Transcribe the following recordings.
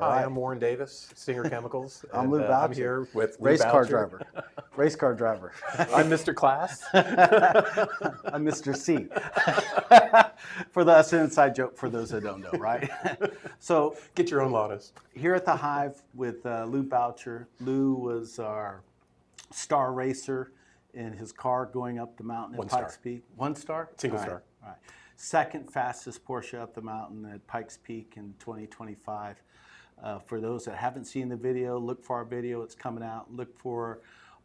All Hi, right. I'm Warren Davis, Stinger Chemicals. I'm Lew I'm Bouchier, here with Lew race car Bouchier. driver. Race car driver. I'm Mr. Class. I'm Mr. C. For that's an inside joke for those that don't know, right? So Get your own lotus. here at the Hive with Lew Bouchier. Lew was our star racer in his car going up the mountain at One Pikes star. Peak. One star? Single All right, star. all right. Second fastest Porsche up the mountain at Pikes Peak in 2025. For those that haven't seen the video, look for our video. It's coming out. Look for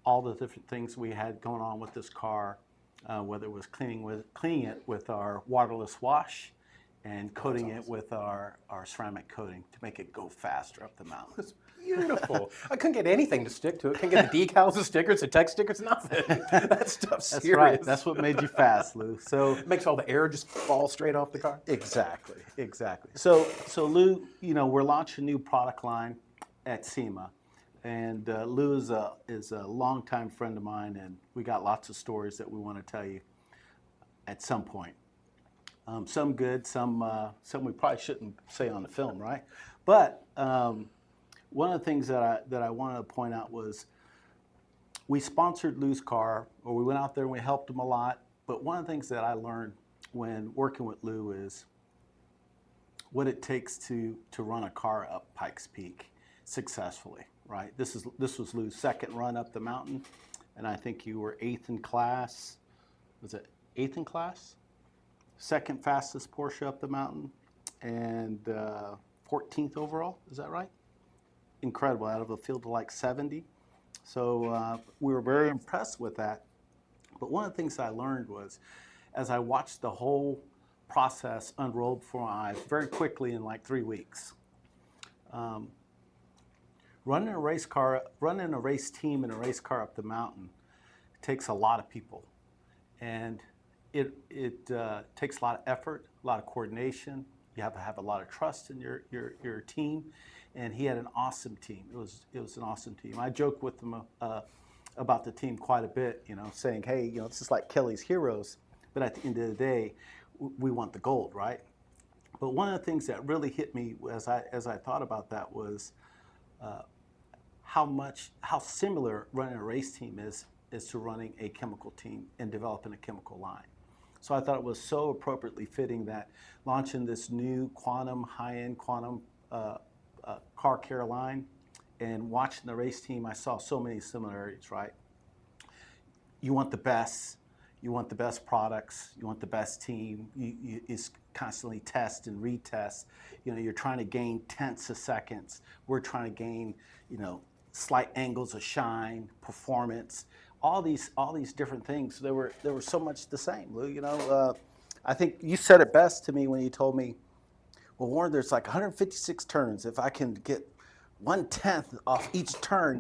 all the different things we had going on with this car, whether it was cleaning it with our waterless wash and coating it with our ceramic coating to make it go faster up the mountain. It's beautiful. I couldn't get anything to stick to it. Couldn't get the decals, the stickers, the text stickers, nothing. That stuff's That's serious. right. That's what made you fast, Lew. So It makes all the air just fall straight off the car. exactly. So Lew, we're launching a new product line at SEMA, and Lew is a longtime friend of mine, and we got lots of stories that we want to tell you at some point. Some good, some we probably shouldn't say on the film, right? But one of the things that I wanted to point out was we sponsored Lew's car, or we went out there and we helped him a lot. But one of the things that I learned when working with Lew is what it takes to run a car up Pikes Peak successfully, right? This was Lew's second run up the mountain, and I think you were 8th in class. Was it 8th in class? Second fastest Porsche up the mountain, and 14th overall. Is that right? Incredible, out of a field of like 70. So we were very impressed with that. But one of the things I learned was, as I watched the whole process unroll before my eyes very quickly in like 3 weeks, running a race team and a race car up the mountain takes a lot of people. And it takes a lot of effort, a lot of coordination. You have to have a lot of trust in your team, and he had an awesome team. It was an awesome team. I joked with him about the team quite a bit, saying, hey, it's just like Kelly's Heroes, but at the end of the day, we want the gold, right? But one of the things that really hit me as I thought about that was how similar running a race team is to running a chemical team and developing a chemical line. So I thought it was so appropriately fitting that launching this new high-end quantum car care line and watching the race team, I saw so many similarities, right? You want the best products, you want the best team, you constantly test and retest. You're trying to gain tenths of seconds. We're trying to gain, slight angles of shine, performance. All these different things, they were so much the same, Lew. I think you said it best to me when you told me, well, Warren, there's like 156 turns. If I can get 1/10 off each turn,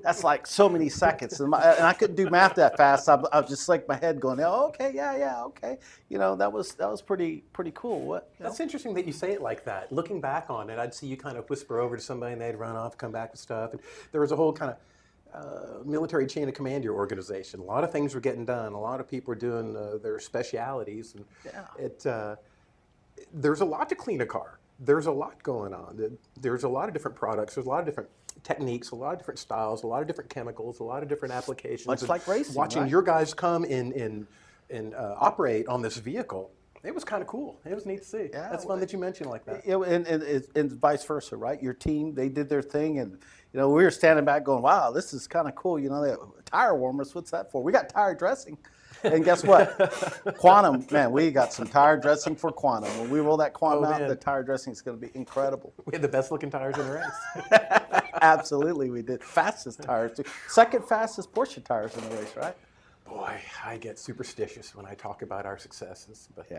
that's like so many seconds. And I couldn't do math that fast. I was just like my head going, oh, okay, yeah, okay. That was pretty cool. That's interesting that you say it like that. Looking back on it, I'd see you kind of whisper over to somebody and they'd run off, come back with stuff. And there was a whole kind of military chain of command your organization. A lot of things were getting done. A lot of people were doing their specialities, and there's a lot to clean a car. There's a lot going on. There's a lot of different products. There's a lot of different techniques, a lot of different styles, a lot of different chemicals, a lot of different applications. Much like racing, watching right? your guys come in and operate on this vehicle. It was kind of cool. It was neat to see. Yeah, That's fun that you mentioned like that. And vice versa, right? Your team, they did their thing, and we were standing back going, "Wow, this is kind of cool." They have tire warmers. What's that for? We got tire dressing, and guess what? Quantum, man, we got some tire dressing for Quantum. When we roll that Quantum out, the tire dressing is going to be incredible. We had the best looking tires in the race. Absolutely, we did. Fastest tires, too. Second fastest Porsche tires in the race, right? Boy, I get superstitious when I talk about our successes, but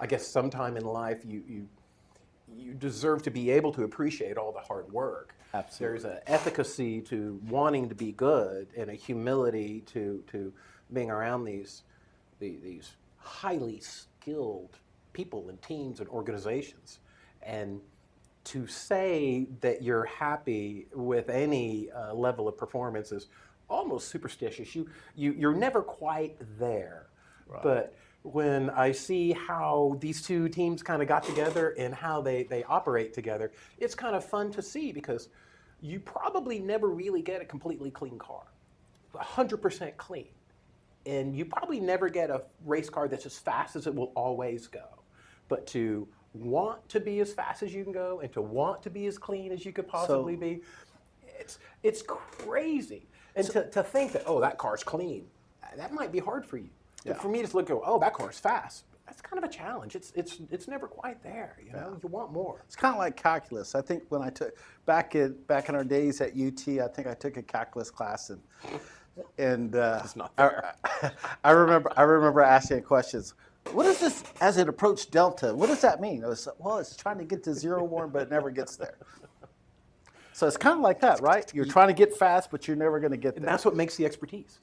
I guess sometime in life you deserve to be able to appreciate all the hard work. Absolutely. There's an efficacy to wanting to be good and a humility to being around these highly skilled people and teams and organizations. And to say that you're happy with any level of performance is almost superstitious. You're never quite there. Right. But when I see how these two teams kind of got together and how they operate together. It's kind of fun to see because you probably never really get a completely clean car, 100% clean. And you probably never get a race car that's as fast as it will always go. But to want to be as fast as you can go and to want to be as clean as you could possibly be, it's crazy. And to think that, oh, that car's clean, that might be hard for you. But for me to look at, oh, that car's fast, that's kind of a challenge. It's never quite there. You know, you want more. It's kind of like calculus. I think when I took back in our days at UT, I think I took a calculus class and It's not fair. I remember asking questions. What is this as it approached delta? What does that mean? I was well, it's trying to get to 0-1, but it never gets there. So it's kind of like that, right? You're trying to get fast, but you're never going to get there. And that's what makes the expertise.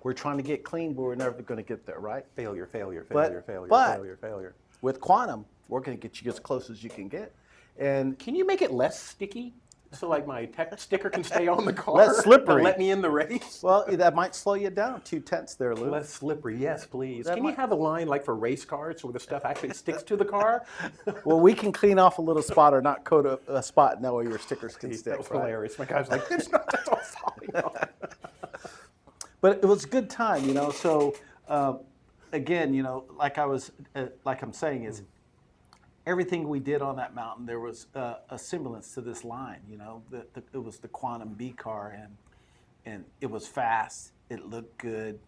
We're trying to get clean, but we're never going to get there, right? Failure, failure, But- failure, failure, but- failure, failure. With quantum, we're going to get you as close as you can get. And Can you make it less sticky so like my tech sticker can stay on the car? Less slippery. But let me in the race? well, that might slow you down 2/10 there, Lou. Less slippery, yes, please. That Can might- you have a line like for race cars where the stuff actually sticks to the car? Well, we can clean off a little spot or not coat a spot, and that way your stickers can That stick. was Right? hilarious. My guy's like, there's not that's all falling off. But it was a good time, you know. So again, you know, like I'm saying, is everything we did on that mountain, there was a semblance to this line. You know, it was the Quantum B car, and it was fast. It looked good.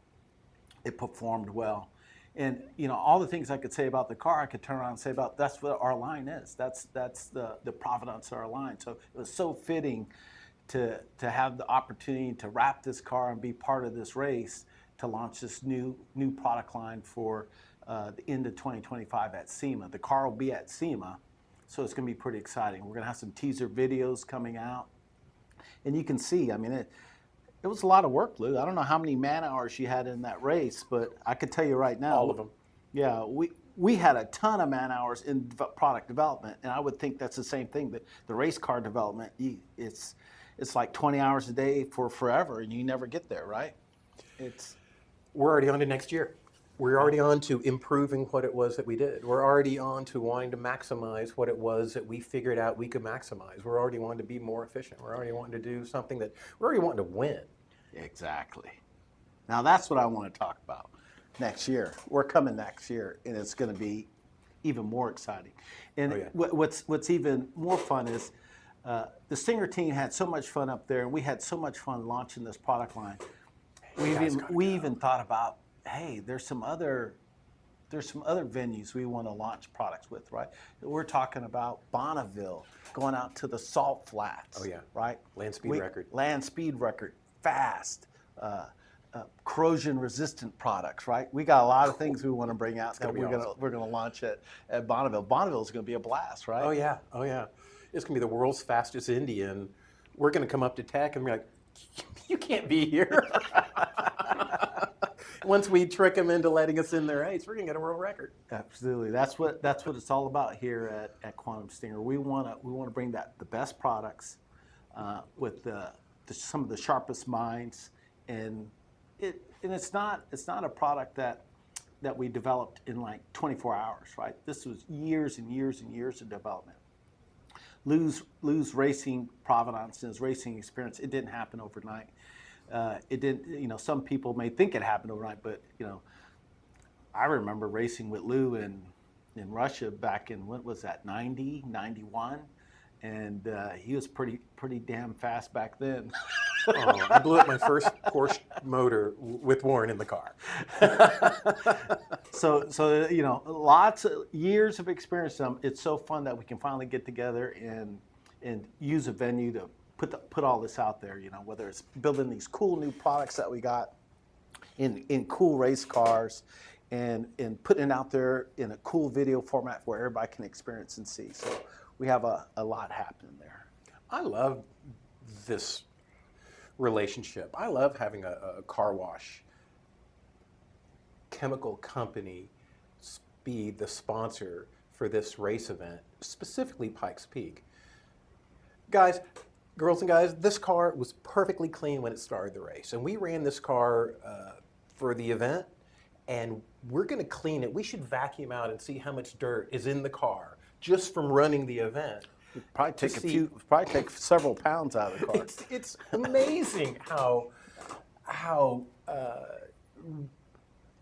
It performed well. And you know, all the things I could say about the car, I could turn around and say about that's what our line is. That's the provenance of our line. So it was so fitting to have the opportunity to wrap this car and be part of this race to launch this new product line for the end of 2025 at SEMA. The car will be at SEMA, so it's going to be pretty exciting. We're going to have some teaser videos coming out, and you can see. I mean, it was a lot of work, Lou. I don't know how many man hours you had in that race, but I could tell you right now, All of them. Yeah, we had a ton of man hours in product development, and I would think that's the same thing. The race car development, it's like 20 hours a day for forever, and you never get there, right? We're already on to next year. We're already on to improving what it was that we did. We're already on to wanting to maximize what it was that we figured out we could maximize. We're already wanting to be more efficient. We're already wanting to do something that we're already wanting to win. Exactly. Now that's what I want to talk about next year. We're coming next year, and it's going to be even more exciting. And Oh, yeah. what's even more fun is the Stinger team had so much fun up there, and we had so much fun launching this product line. We even thought about, hey, there's some other venues we want to launch products with, right? We're talking about Bonneville, going out to the Salt Flats. Oh, yeah. Right? Land speed record, fast, corrosion-resistant products, right? We got a lot of things we want to bring out that gonna be we're gonna launch at Bonneville. Bonneville is going to be a blast, right? Oh yeah, oh yeah. It's gonna be the world's fastest Indy, and we're gonna come up to tech and be like, you can't be here. Once we trick them into letting us in their race, we're gonna get a world record. Absolutely. That's what it's all about here at Quantum Stinger. We want to bring the best products with some of the sharpest minds, and it's not a product that we developed in like 24 hours, right? This was years and years and years of development. Lew's racing provenance and his racing experience, it didn't happen overnight. It didn't, you know, some people may think it happened overnight, but, you know, I remember racing with Lew in Russia back in, what was that, 90, 91? And he was pretty damn fast back then. Oh, I blew up my first Porsche motor with Warren in the car. So you know, lots of years of experience. It's so fun that we can finally get together and use a venue to put all this out there. You know, whether it's building these cool new products that we got in cool race cars, and putting it out there in a cool video format where everybody can experience and see. So we have a lot happening there. I love this relationship. I love having a car wash chemical company be the sponsor for this race event, specifically Pikes Peak. Guys, girls and guys, this car was perfectly clean when it started the race. And we ran this car for the event, and we're going to clean it. We should vacuum out and see how much dirt is in the car just from running the event. Probably to take see- probably take several pounds out of the car. It's amazing how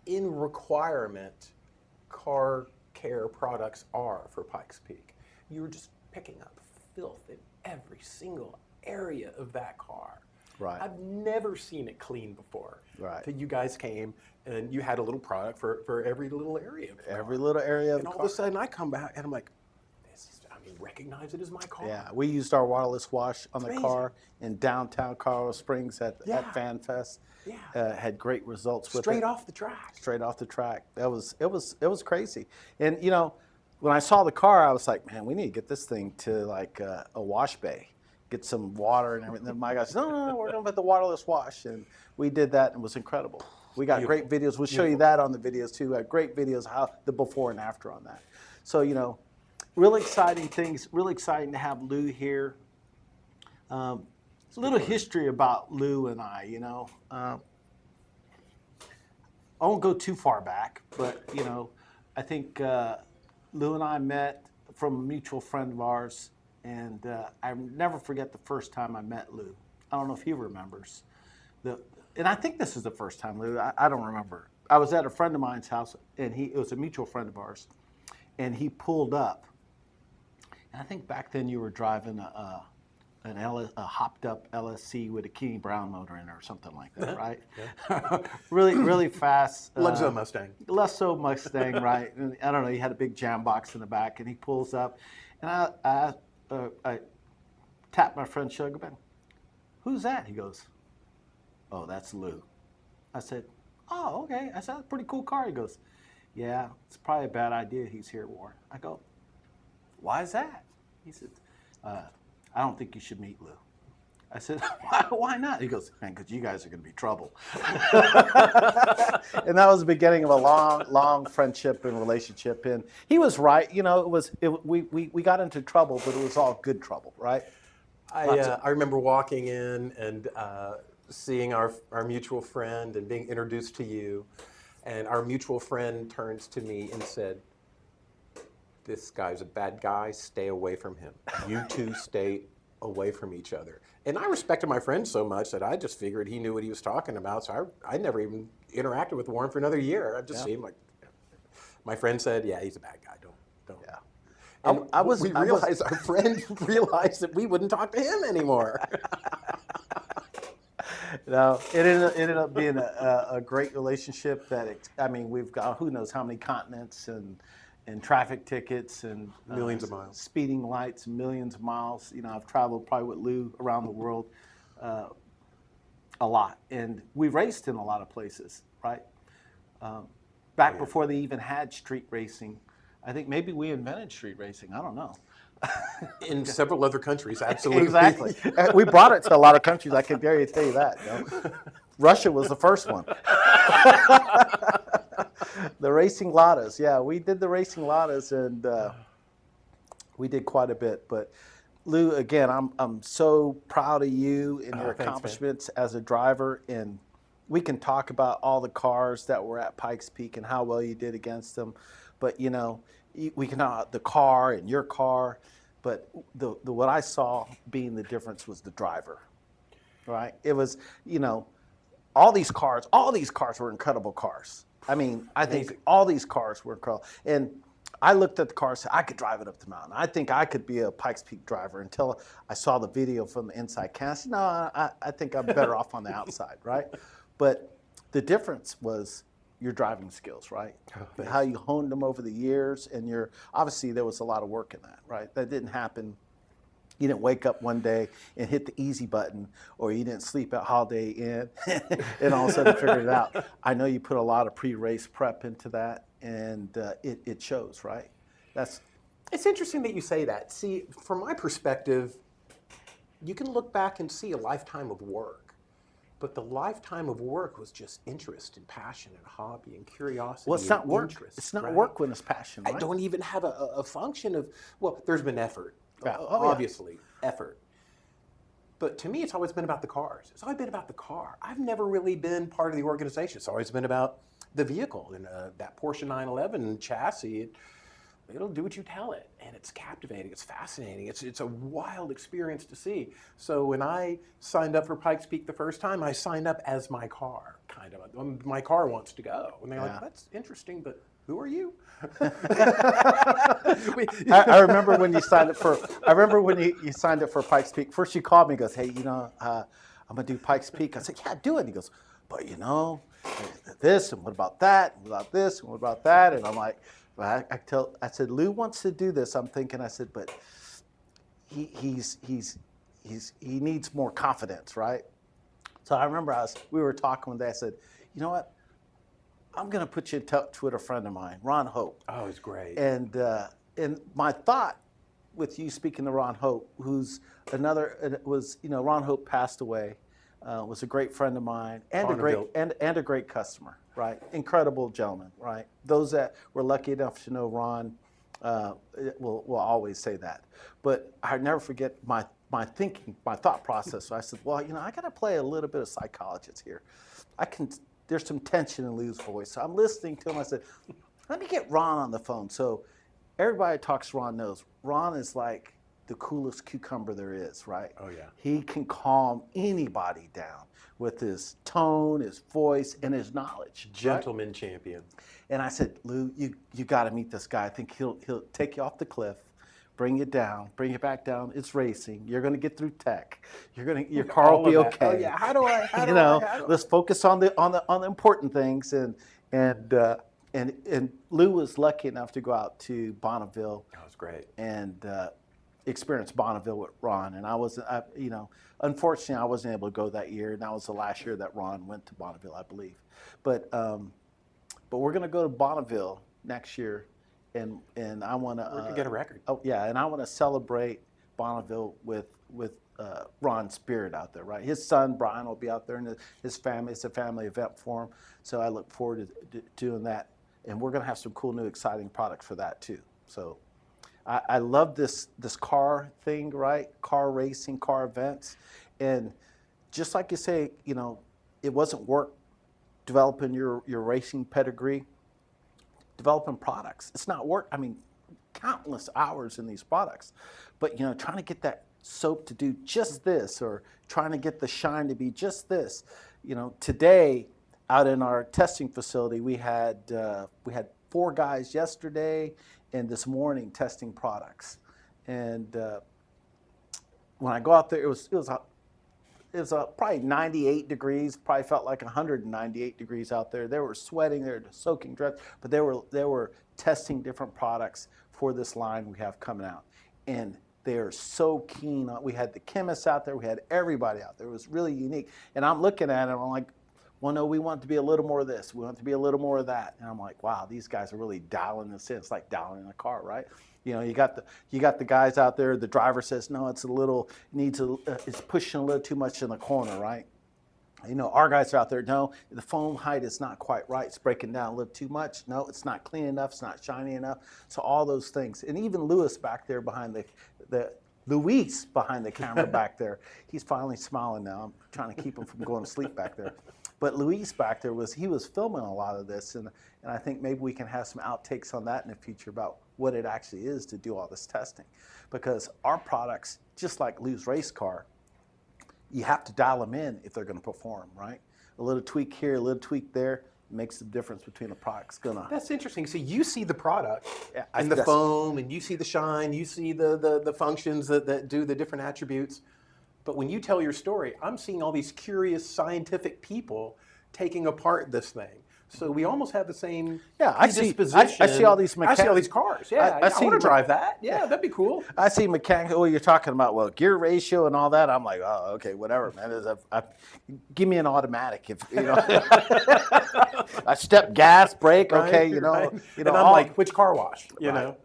in requirement car care products are for Pikes Peak. You're just picking up filth in every single area of that car. Right. I've never seen it clean before. Right. Till you guys came and you had a little product for every little area of the car. Every little area of And the all car. of a sudden I come back and I'm like, recognize it as my car. Yeah, we used our waterless wash on the amazing. car in downtown Colorado Springs at Fan Fest. Yeah. Had great results with Straight it. off the track. Straight off the track. It was crazy. And you know, when I saw the car, I was like, man, we need to get this thing to like a wash bay, get some water and everything. And my guy said, no, we're going to put the waterless wash, and we did that, and it was incredible. We got great videos. We'll show you that on the videos too. Great videos, how the before and after on that. So you know, really exciting things. Really exciting to have Lew here. A little history about Lew and I. You know, I won't go too far back, but you know, I think Lew and I met from a mutual friend of ours, and I never forget the first time I met Lew. I don't know if he remembers. And I think this is the first time, Lew. I don't remember. I was at a friend of mine's house, and it was a mutual friend of ours, and he pulled up. And I think back then you were driving a hopped up LSC with a Kenny Brown motor in it or something like that, right? really fast. Luxo Mustang. Luxo Mustang, right? And I don't know. He had a big jam box in the back, and he pulls up, and I tapped my friend Sugarman. Who's that? He goes, oh, that's Lew. I said, oh, okay. I said, that's a pretty cool car. He goes, yeah, it's probably a bad idea he's here, Warren. I go, why is that? He said, I don't think you should meet Lew. I said, why not? He goes, man, because you guys are going to be trouble. And that was the beginning of a long friendship and relationship. And he was right. You know, we got into trouble, but it was all good trouble, right? I remember walking in and seeing our mutual friend and being introduced to you. And our mutual friend turns to me and said, this guy's a bad guy, stay away from him. You two stay away from each other. And I respected my friend so much that I just figured he knew what he was talking about. So I never even interacted with Warren for another year. I just seemed like, my friend said, yeah, he's a bad guy, don't. Yeah. And we realized our friend realized that we wouldn't talk to him anymore. No, it ended up being a great relationship we've got who knows how many continents and traffic tickets and Millions of miles. Speeding lights, millions of miles. You know, I've traveled probably with Lew around the world a lot. And we raced in a lot of places, right? Back before they even had street racing. I think maybe we invented street racing. I don't know. In several other countries, absolutely. Exactly. We brought it to a lot of countries. I can dare you tell you that. You know? Russia was the first one. The racing Ladas. Yeah, we did the racing Ladas, and we did quite a bit. But Lew, again, I'm so proud of you and your accomplishments as a driver. And we can talk about all the cars that were at Pikes Peak and how well you did against them. But you know, we can the car and your car. But the what I saw being the difference was the driver, right? It was, you know, all these cars were incredible cars. I mean, I think all these cars were incredible. And I looked at the car and said, I could drive it up the mountain. I think I could be a Pikes Peak driver until I saw the video from the inside camera. I said, no, I think I'm better off on the outside, right? But the difference was your driving skills, right? How you honed them over the years, and obviously there was a lot of work in that, right? That didn't happen. You didn't wake up one day and hit the easy button, or you didn't sleep at Holiday Inn and all of a sudden figured it out. I know you put a lot of pre-race prep into that, and it shows, right? It's interesting that you say that. See, from my perspective, you can look back and see a lifetime of work. But the lifetime of work was just interest and passion and hobby and curiosity. Well, it's not work. Interest, it's not right? work when it's passion, right? I don't even have a function of, well, there's been effort. Yeah. Obviously, effort. But to me, it's always been about the cars. It's always been about the car. I've never really been part of the organization. It's always been about the vehicle. And that Porsche 911 chassis, it'll do what you tell it, and it's captivating. It's fascinating. It's a wild experience to see. So when I signed up for Pikes Peak the first time, I signed up as my car, kind of. My car wants to go, and they're like, "That's interesting, but who are you?" I remember when you signed up for. I remember when you signed up for Pikes Peak. First, you called me. And goes, "Hey, I'm gonna do Pikes Peak." I said, "Yeah, do it." And he goes, "But this and what about that? And what about this and what about that?" And I'm like, I said, "Lew wants to do this." I'm thinking. I said, "But he needs more confidence, right?" So I remember we were talking one day. I said, "You know what? I'm going to put you in touch with a friend of mine, Ron Hope." Oh, it's great. And my thought with you speaking to Ron Hope, who's Ron Hope passed away, was a great friend of mine and a great customer, right? Incredible gentleman, right? Those that were lucky enough to know Ron will always say that. But I never forget my thinking, my thought process. So I said, well, I got to play a little bit of psychologist here. There's some tension in Lew's voice. So I'm listening to him. I said, let me get Ron on the phone. So everybody that talks to Ron knows Ron is like the coolest cucumber there is, right? Oh, yeah. He can calm anybody down with his tone, his voice, and his knowledge. Gentleman champion. And I said, Lew, you got to meet this guy. I think he'll take you off the cliff, bring you down, bring you back down. It's racing. You're going to get through tech. Your car will be okay. Oh, yeah. How do I? Let's focus on the important things. And Lew was lucky enough to go out to Bonneville. That was great. And experience Bonneville with Ron. And unfortunately, I wasn't able to go that year. And that was the last year that Ron went to Bonneville, I believe. But we're going to go to Bonneville next year. And I want to get a record. Oh yeah, and I want to celebrate Bonneville with Ron's spirit out there, right? His son Brian will be out there, and his family. It's a family event for him, so I look forward to doing that. And we're going to have some cool, new, exciting products for that too. So I love this car thing, right? Car racing, car events, and just like you say, it wasn't work developing your racing pedigree. Developing products. It's not work. I mean, countless hours in these products. But, trying to get that soap to do just this, or trying to get the shine to be just this. Today, out in our testing facility, we had 4 guys yesterday and this morning testing products. And when I go out there, it was probably 98 degrees, probably felt like 198 degrees out there. They were sweating, they were soaking drenched, but they were testing different products for this line we have coming out. And they are so keen on, we had the chemists out there, we had everybody out there. It was really unique. And I'm looking at it, and I'm like, well, no, we want it to be a little more of this, we want it to be a little more of that. And I'm like, wow, these guys are really dialing this in. It's like dialing in a car, right? You got the guys out there. The driver says, no, it's it's pushing a little too much in the corner, right? Our guys are out there. No, the foam height is not quite right. It's breaking down a little too much. No, it's not clean enough. It's not shiny enough. So all those things, and even Luis back there behind Luis behind the camera back there, he's finally smiling now. I'm trying to keep him from going to sleep back there. But Luis back there was filming a lot of this, and I think maybe we can have some outtakes on that in the future about what it actually is to do all this testing. Because our products, just like Lew's race car, you have to dial them in if they're going to perform, right? A little tweak here, a little tweak there makes the difference between a product's going to. That's interesting. So you see the product and the foam, and you see the shine, you see the functions that do the different attributes. But when you tell your story, I'm seeing all these curious scientific people taking apart this thing. So we almost have the same predisposition. I see all these I see all these cars. Yeah, I want to drive that. Yeah, that'd be cool. I see mechanics. Oh, you're talking about gear ratio and all that. I'm like, oh, okay, whatever, man. Give me an automatic. If I step gas, brake. Right, Okay, right. And I'm like, which car wash?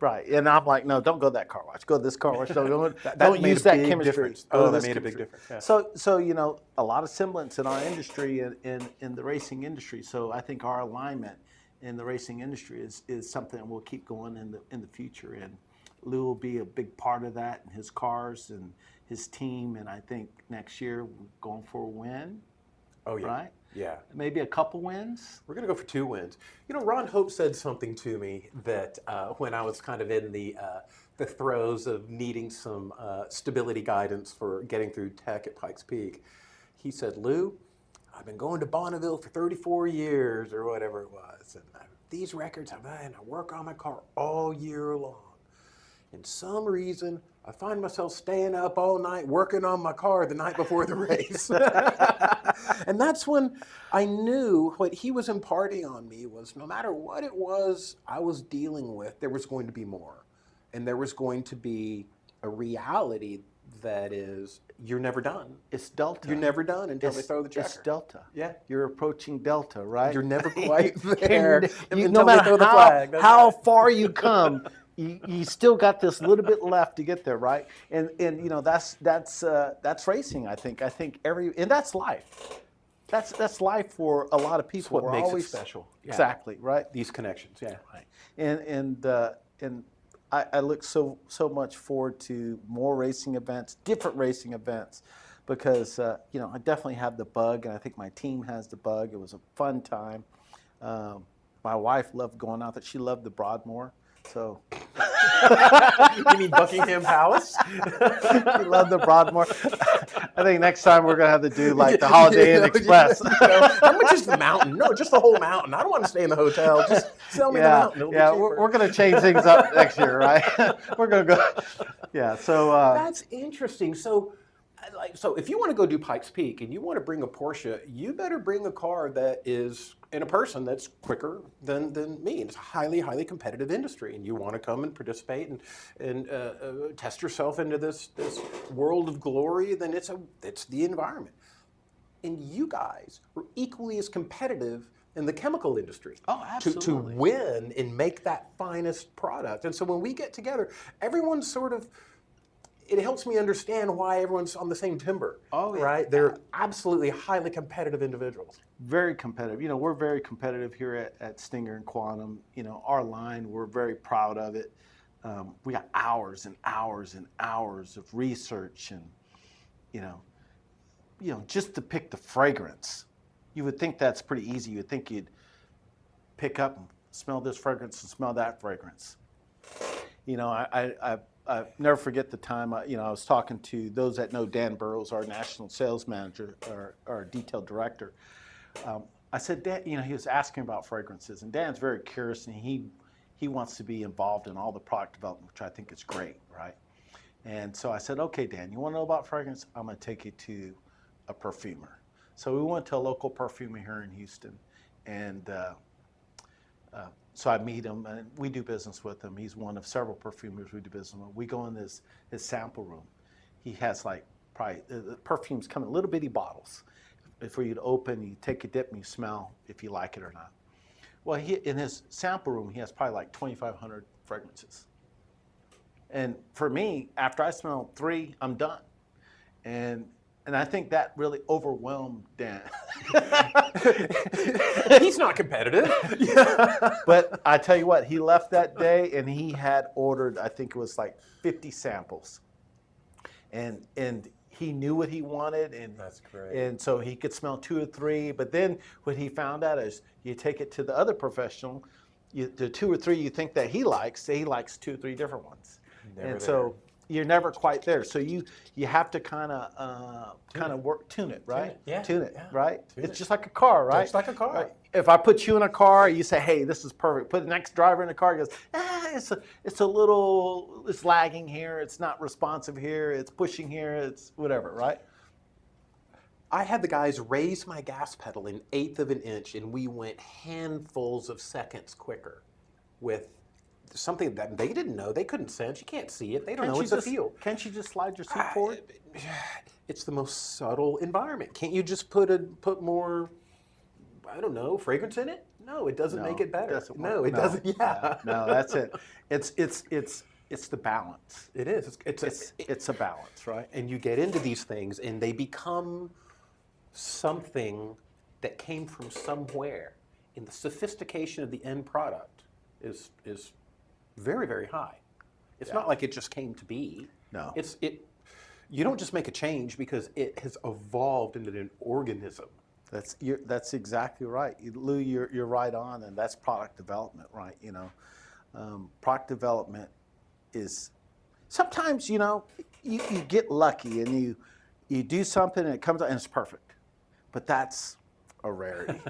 Right. And I'm like, no, don't go to that car wash. Go to this car wash. Don't use that chemistry. Difference. Oh, that made a big difference. Yeah. So a lot of semblance in our industry, in the racing industry. So I think our alignment in the racing industry is something we'll keep going in the future. And Lew will be a big part of that, and his cars and his team. And I think next year we're going for a win. Oh, yeah. Right? Yeah. Maybe a couple wins. We're going to go for 2 wins. You know, Ron Hope said something to me that when I was kind of in the throes of needing some stability guidance for getting through tech at Pikes Peak. He said, Lou, I've been going to Bonneville for 34 years or whatever it was. And these records, I work on my car all year long. In some reason, I find myself staying up all night working on my car the night before the race. And that's when I knew what he was imparting on me was no matter what it was I was dealing with, there was going to be more. And there was going to be a reality that is, you're never done. It's Delta. You're never done until they throw the checker. It's Delta. Yeah. You're approaching Delta, right? You're never quite there no until they matter throw the flag. how far you come, you still got this little bit left to get there, right? And you know that's racing. I think and that's life. That's life for a lot of people. That's what makes it special. Yeah. Exactly, right? These connections, yeah. Right. And I look so much forward to more racing events, different racing events, because you know I definitely have the bug, and I think my team has the bug. It was a fun time. My wife loved going out there. She loved the Broadmoor. So You mean Buckingham Palace? she loved the Broadmoor. I think next time we're gonna have to do like the Holiday Inn Express. How much is the mountain? No, just the whole mountain. I don't want to stay in the hotel. Just sell me the mountain. It'll be cheaper. We're gonna change things up next year, right? We're gonna go. Yeah. So That's interesting. So if you want to go do Pikes Peak and you want to bring a Porsche, you better bring a car that is in a person that's quicker than me. It's a highly, highly competitive industry, and you want to come and participate and test yourself into this world of glory. Then it's the environment, and you guys are equally as competitive in the chemical industry. Oh, absolutely. To win and make that finest product. And so when we get together, everyone's sort of. It helps me understand why everyone's on the same timber. Oh, yeah. Right? They're absolutely highly competitive individuals. Very competitive. You know, we're very competitive here at Stinger and Quantum. You know, our line, we're very proud of it. We got hours and hours and hours of research, and you know, just to pick the fragrance. You would think that's pretty easy. You'd think you'd pick up and smell this fragrance and smell that fragrance. You know, I never forget the time, I was talking to those that know Dan Burrows, our national sales manager, our detail director. I said, Dan, he was asking about fragrances, and Dan's very curious, and he wants to be involved in all the product development, which I think is great, right? And so I said, okay, Dan, you want to know about fragrance? I'm going to take you to a perfumer. So we went to a local perfumer here in Houston, and so I meet him, and we do business with him. He's one of several perfumers we do business with. We go in his sample room. He has probably the perfumes come in little bitty bottles for you to open. You take a dip and you smell if you like it or not. Well, in his sample room, he has probably like 2,500 fragrances. And for me, after I smell 3, I'm done. And I think that really overwhelmed Dan. He's not competitive. But I tell you what, he left that day and he had ordered, I think it was like 50 samples. And he knew what he wanted. And that's great. And so he could smell 2 or 3. But then what he found out is you take it to the other professional, the 2 or 3 you think that he likes, say he likes 2 or 3 different ones. So you're never quite there. So you have to kind of tune it, right? Tune it, right? It's just like a car, right? Just like a car. Right? If I put you in a car, you say, "Hey, this is perfect." Put the next driver in the car, he goes, it's lagging here, it's not responsive here, it's pushing here, it's whatever, right? I had the guys raise my gas pedal an 1/8 of an inch, and we went handfuls of seconds quicker with something that they didn't know. They couldn't sense. You can't see it. They don't know it's a feel. Can't you just slide your seat forward? It's the most subtle environment. Can't you just put more, I don't know, fragrance in it? No, it doesn't make it better. No, it doesn't. Yeah. No, that's it. It's the balance. It is. It's a balance, right? And you get into these things, and they become something that came from somewhere. And the sophistication of the end product is very, very high. It's not like it just came to be. No. You don't just make a change because it has evolved into an organism. That's exactly right, Lou. You're right on, and that's product development, right? Product development is sometimes you get lucky and you do something and it comes out and it's perfect, but that's a rarity.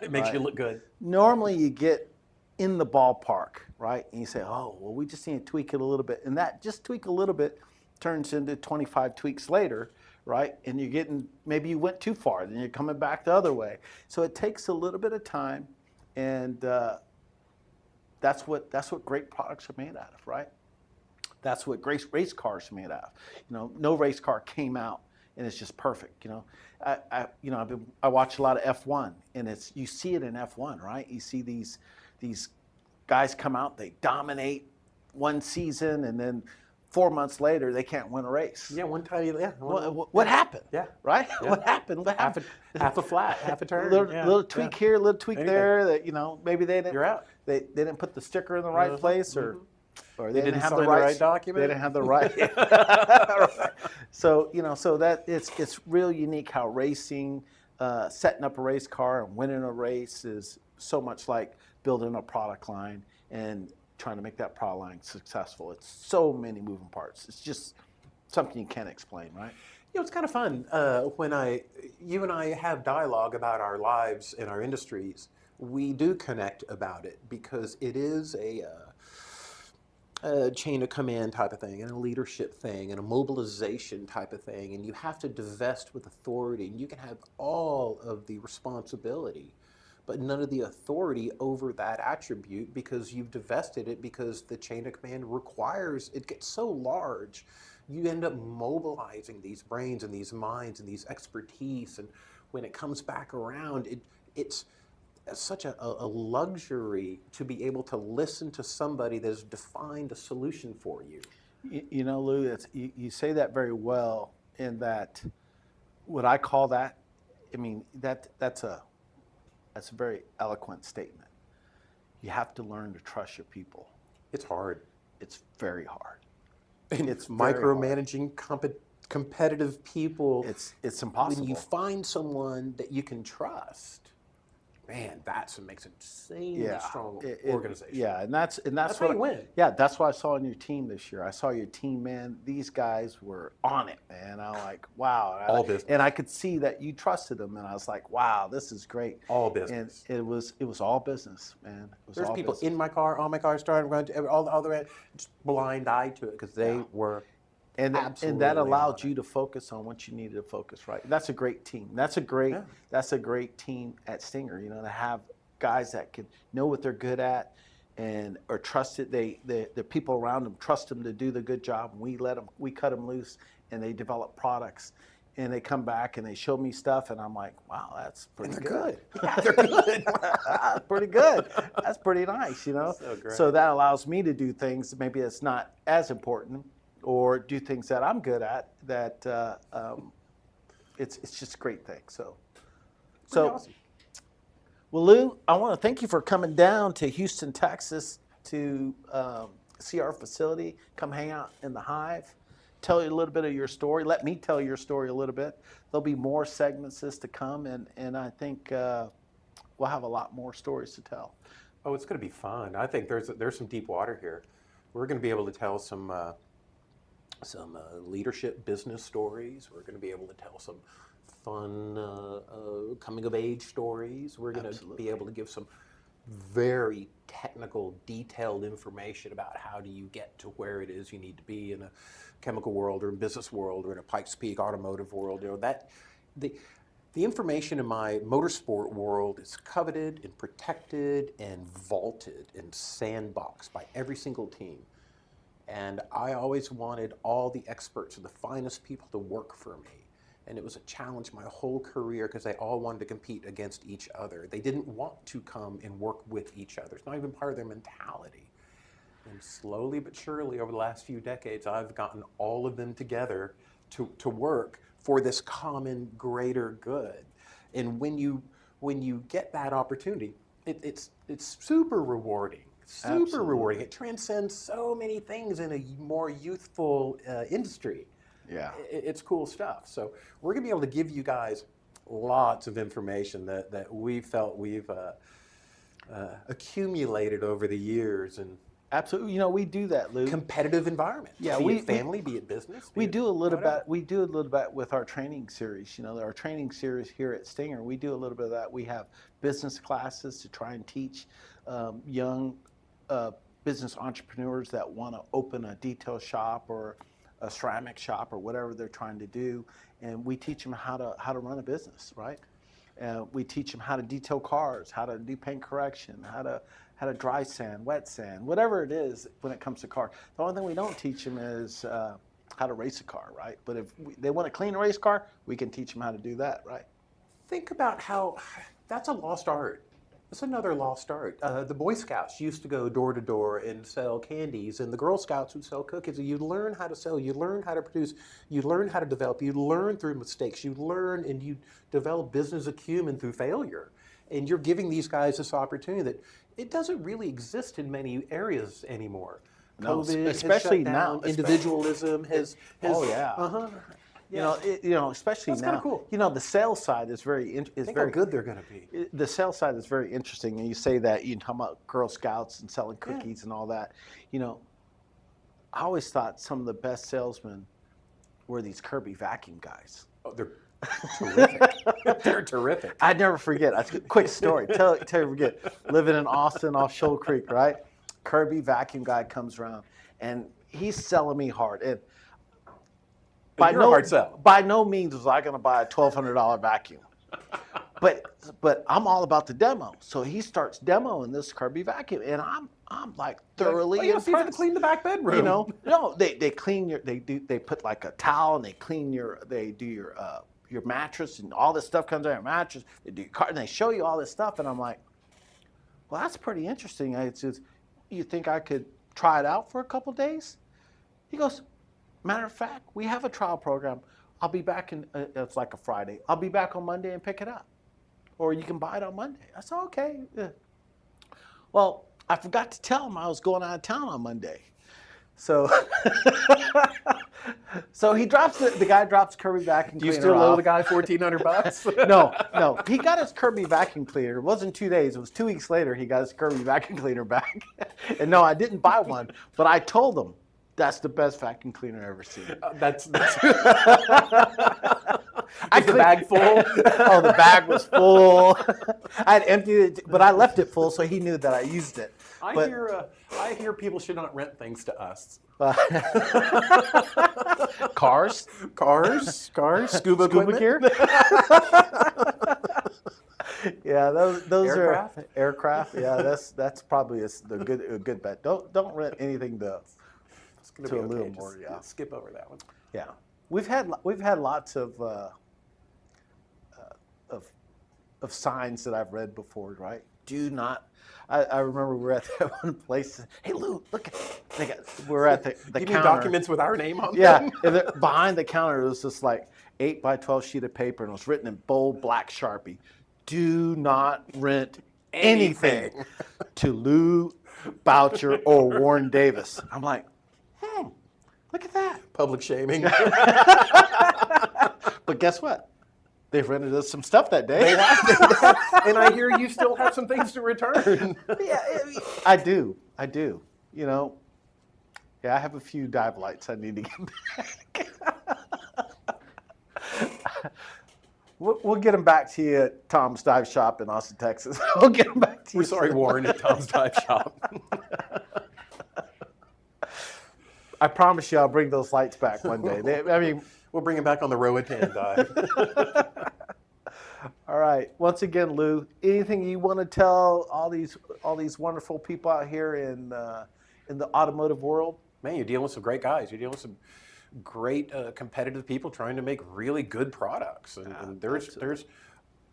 It makes you look good. Normally you get in the ballpark, right? And you say, oh, well, we just need to tweak it a little bit. And that just tweak a little bit turns into 25 tweaks later, right? And you're getting, maybe you went too far, then you're coming back the other way. So it takes a little bit of time, and that's what great products are made out of, right? That's what great race cars are made out of. No race car came out and it's just perfect. I watch a lot of F1, and you see it in F1, right? You see these guys come out, they dominate one season, and then 4 months later they can't win a race. Yeah, one time. Yeah. What happened? Yeah. Right. Yeah. What happened? Half a flat, half a turn. Little tweak here, little tweak there. That maybe they didn't. You're out. They didn't put the sticker in the right place, or they didn't have sign the the right document. They didn't have the right. Right. So so that it's real unique how racing, setting up a race car and winning a race is so much like building a product line and trying to make that product line successful. It's so many moving parts. It's just something you can't explain, right? It's kind of fun when you and I have dialogue about our lives and our industries. We do connect about it because it is a chain of command type of thing, and a leadership thing, and a mobilization type of thing, and you have to divest with authority, and you can have all of the responsibility, but none of the authority over that attribute because you've divested it, because the chain of command requires, it gets so large, you end up mobilizing these brains and these minds and these expertise, and when it comes back around, it's such a luxury to be able to listen to somebody that has defined a solution for you. Lou, you say that very well, in that what I call that, that's a very eloquent statement. You have to learn to trust your people. It's hard. It's very hard. And it's micromanaging competitive people. It's impossible. When you find someone that you can trust, man, that's what makes it insanely strong organization. And that's what what you win. Yeah, that's what I saw on your team this year. I saw your team, man. These guys were on it, man. I'm like, wow. All business. And I could see that you trusted them, and I was like, wow, this is great. All business. And it was all business, man. There's people in my car, on my car, starting going to all the way, just blind eye to it because they were. And that allowed you to focus on what you needed to focus, right? That's a great team. That's a great team at Stinger, to have guys that can know what they're good at and are trusted. The people around them trust them to do the good job, and we cut them loose, and they develop products. And they come back and they show me stuff, and I'm like, wow, that's pretty good. Yeah, they're good. That's pretty good. That's pretty nice, So great. So that allows me to do things maybe it's not as important, or do things that I'm good at, that it's just a great thing. So Awesome. Well, Lou, I want to thank you for coming down to Houston, Texas to see our facility, come hang out in the Hive, tell you a little bit of your story. Let me tell your story a little bit. There'll be more segments to come, and I think we'll have a lot more stories to tell. Oh, it's going to be fun. I think there's some deep water here. We're going to be able to tell some leadership business stories. We're going to be able to tell some fun coming of age stories. We're going to be able to give some very technical, detailed information about how do you get to where it is you need to be in a chemical world or a business world or in a Pikes Peak automotive world. That the information in my motorsport world is coveted and protected and vaulted and sandboxed by every single team. And I always wanted all the experts and the finest people to work for me. And it was a challenge my whole career because they all wanted to compete against each other. They didn't want to come and work with each other. It's not even part of their mentality. And slowly but surely over the last few decades, I've gotten all of them together to work for this common greater good. And when you get that opportunity, it's super rewarding. Super rewarding. It transcends so many things in a more youthful industry. Yeah. It's cool stuff. So we're going to be able to give you guys lots of information that we felt we've accumulated over the years in Absolutely. You know, we do that, Lou. competitive environments. Yeah, be we- it family, be it business. We be do it a little whatever. bit. We do a little bit with our training series. You know, our training series here at Stinger. We do a little bit of that. We have business classes to try and teach young business entrepreneurs that want to open a detail shop or a ceramic shop or whatever they're trying to do, and we teach them how to run a business, right? We teach them how to detail cars, how to do paint correction, how to dry sand, wet sand, whatever it is when it comes to car. The only thing we don't teach them is how to race a car, right? But if they want to clean a race car, we can teach them how to do that, right? Think about how that's a lost art. That's another lost art. The Boy Scouts used to go door to door and sell candies, and the Girl Scouts would sell cookies. And you learn how to sell, you learn how to produce, you learn how to develop, you learn through mistakes, you learn and you develop business acumen through failure. And you're giving these guys this opportunity that it doesn't really exist in many areas anymore. No, COVID especially has shut now, down, individualism has. Oh, yeah. Uh-huh. You know, especially That's now. kinda cool. You know, the sales side is Think how good they're going to be. The sales side is very interesting, and you say that you talk about Girl Scouts and selling cookies and all that. You know, I always thought some of the best salesmen were these Kirby vacuum guys. Oh, they're terrific. They're terrific. I'd never forget. Quick story. Tell you forget. Living in Austin off Shoal Creek, right? Kirby vacuum guy comes around, and he's selling me hard. And you're a hard sell. by no means was I going to buy a $1,200 vacuum. But I'm all about the demo. So he starts demoing this Kirby vacuum, and I'm like thoroughly Well, you don't impressed. even clean the back bedroom. You know, no, they clean they put like a towel and they do your mattress, and all this stuff comes out of your mattress. They do your car, and they show you all this stuff, and I'm like, well, that's pretty interesting. It's just, you think I could try it out for a couple days? He goes, matter of fact, we have a trial program. I'll be back it's like a Friday. I'll be back on Monday and pick it up. Or you can buy it on Monday. I said, okay. Yeah. Well, I forgot to tell him I was going out of town on Monday. So so the guy drops Kirby vacuum Do you cleaner still owe off. the guy $1,400? No. He got his Kirby vacuum cleaner. It wasn't 2 days. It was 2 weeks later he got his Kirby vacuum cleaner back. And no, I didn't buy one, but I told him that's the best vacuum cleaner I've ever seen. That's I the bag full? Oh, the bag was full. I had emptied it, but I left it full so he knew that I used it. I hear people should not rent things to us. Cars, scuba equipment. gear. Yeah, those Aircraft? are aircraft. Yeah, that's probably a good bet. Don't rent anything to It's to gonna a be little okay. more. Just Yeah, skip over that one. yeah. We've had lots of signs that I've read before. Right? Do not. I remember we were at that one place. Hey Lou, look at we're at the You counter. need documents with our name on Yeah, them? and behind the counter it was this like 8 by 12 sheet of paper, and it was written in bold black Sharpie. Do not rent anything to Lew Bouchier or Warren Davis. I'm like, look at that. Public shaming. But guess what? They've rented us some stuff that day. They have, and I hear you still have some things to return. Yeah, I do. You know, yeah, I have a few dive lights I need to get back. We'll get them back to you at Tom's Dive Shop in Austin, Texas. We'll get them back to you. We're sorry, Warren, at Tom's Dive Shop. I promise you I'll bring those lights back one day. We'll bring him back on the Roatan dive. All right. Once again, Lou, anything you want to tell all these wonderful people out here in the automotive world? Man, you're dealing with some great guys. You're dealing with some great competitive people trying to make really good products. And there's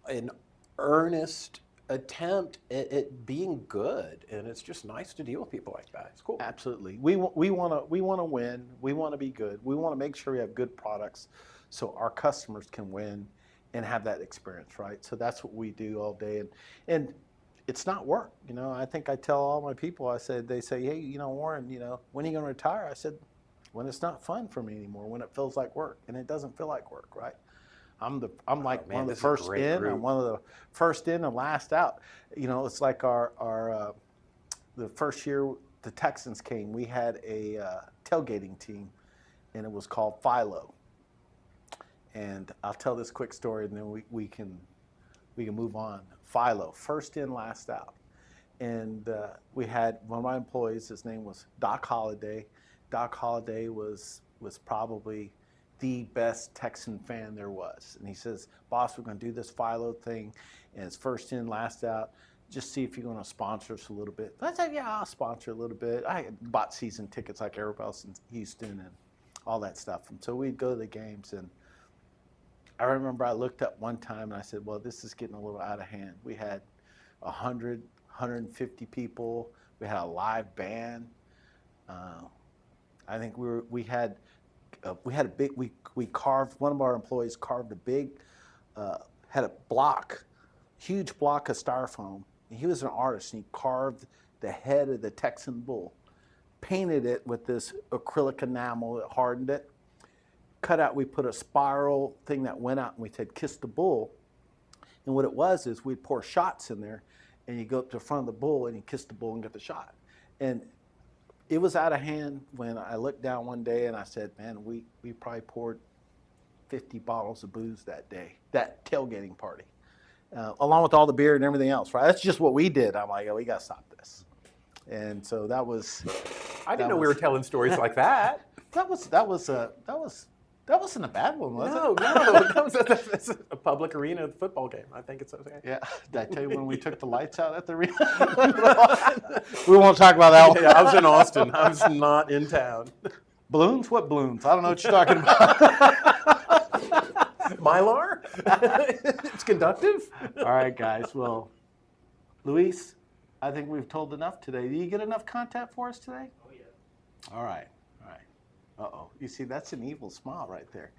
an earnest attempt at being good, and it's just nice to deal with people like that. It's cool. Absolutely. We want to win. We want to be good. We want to make sure we have good products so our customers can win and have that experience, right? So that's what we do all day. And it's not work. You know, I think I tell all my people, they say, hey, you know, Warren, you know, when are you going to retire? I said, when it's not fun for me anymore, when it feels like work. And it doesn't feel like work, right? I'm like man, one of the this is a first great in. group. I'm one of the first in and last out. You know, it's like the first year the Texans came, we had a tailgating team, and it was called Philo. And I'll tell this quick story, and then we can move on. Philo, first in, last out. And we had one of my employees, his name was Doc Holliday. Doc Holliday was probably the best Texan fan there was. And he says, boss, we're going to do this Philo thing, and it's first in, last out. Just see if you're going to sponsor us a little bit. I said, yeah, I'll sponsor a little bit. I bought season tickets like everybody else in Houston and all that stuff. And so we'd go to the games. And I remember I looked up one time and I said, well, this is getting a little out of hand. We had 100, 150 people. We had a live band. I think we had a big, we carved, one of our employees carved a big, had a block, huge block of styrofoam. And he was an artist, and he carved the head of the Texan bull, painted it with this acrylic enamel that hardened it, cut out, we put a spiral thing that went out, and we said, kiss the bull. And what it was is we'd pour shots in there, and you go up to the front of the bull, and you kiss the bull and get the shot. And it was out of hand when I looked down one day, and I said, man, we probably poured 50 bottles of booze that day, that tailgating party, along with all the beer and everything else, right? That's just what we did. I'm like, oh, we got to stop this. And so that was. I didn't know we were telling stories like that. That wasn't a bad one, was No, it? that's a public arena football game. I think it's okay. Yeah. Did I tell you when we took the lights out at the arena? We won't talk about that one. Yeah, I was in Austin. I was not in town. Balloons? What balloons? I don't know what you're talking about. Mylar? It's conductive? All right, guys. Well, Luis, I think we've told enough today. Did you get enough content for us today? Oh, yeah. All right. All right. Uh-oh. You see, that's an evil smile right there.